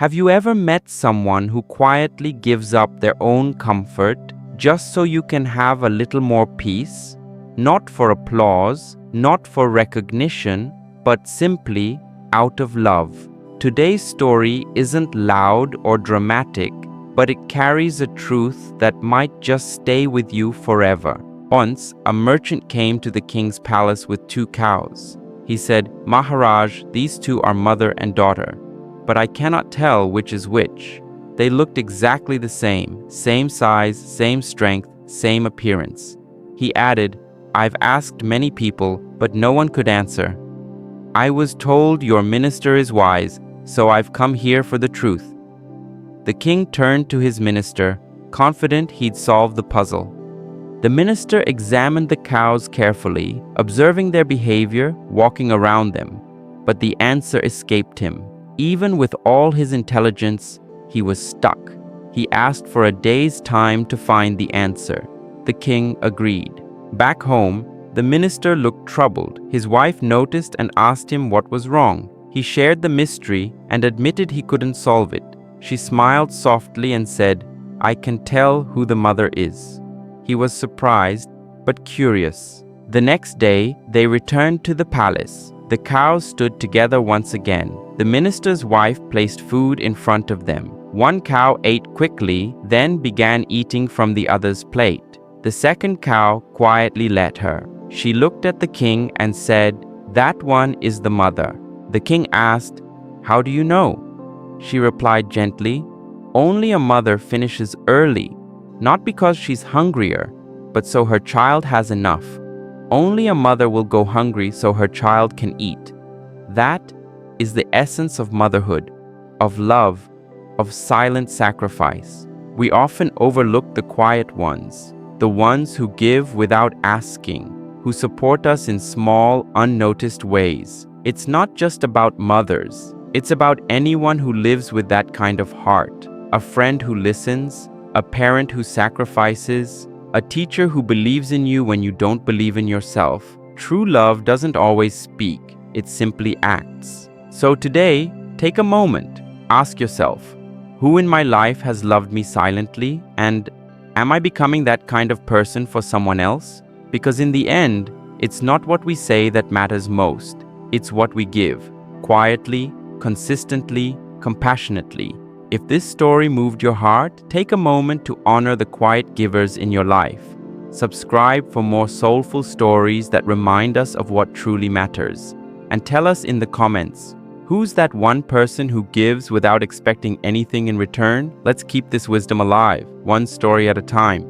Have you ever met someone who quietly gives up their own comfort just so you can have a little more peace? Not for applause, not for recognition, but simply out of love. Today's story isn't loud or dramatic, but it carries a truth that might just stay with you forever. Once, a merchant came to the king's palace with 2 cows. He said, "Maharaj, these 2 are mother and daughter, but I cannot tell which is which. They looked exactly the same size, same strength, same appearance." He added, "I've asked many people, but no one could answer. I was told your minister is wise, so I've come here for the truth." The king turned to his minister, confident he'd solved the puzzle. The minister examined the cows carefully, observing their behavior, walking around them. But the answer escaped him. Even with all his intelligence, he was stuck. He asked for a day's time to find the answer. The king agreed. Back home, the minister looked troubled. His wife noticed and asked him what was wrong. He shared the mystery and admitted he couldn't solve it. She smiled softly and said, "I can tell who the mother is." He was surprised, but curious. The next day, they returned to the palace. The cows stood together once again. The minister's wife placed food in front of them. One cow ate quickly, then began eating from the other's plate. The second cow quietly let her. She looked at the king and said, "That one is the mother." The king asked, "How do you know?" She replied gently, "Only a mother finishes early, not because she's hungrier, but so her child has enough. Only a mother will go hungry so her child can eat." That is the essence of motherhood, of love, of silent sacrifice. We often overlook the quiet ones, the ones who give without asking, who support us in small, unnoticed ways. It's not just about mothers. It's about anyone who lives with that kind of heart. A friend who listens, a parent who sacrifices, a teacher who believes in you when you don't believe in yourself. True love doesn't always speak, it simply acts. So today, take a moment. Ask yourself, who in my life has loved me silently? And am I becoming that kind of person for someone else? Because in the end, it's not what we say that matters most. It's what we give, quietly, consistently, compassionately. If this story moved your heart, take a moment to honor the quiet givers in your life. Subscribe for more soulful stories that remind us of what truly matters. And tell us in the comments, who's that one person who gives without expecting anything in return? Let's keep this wisdom alive, one story at a time.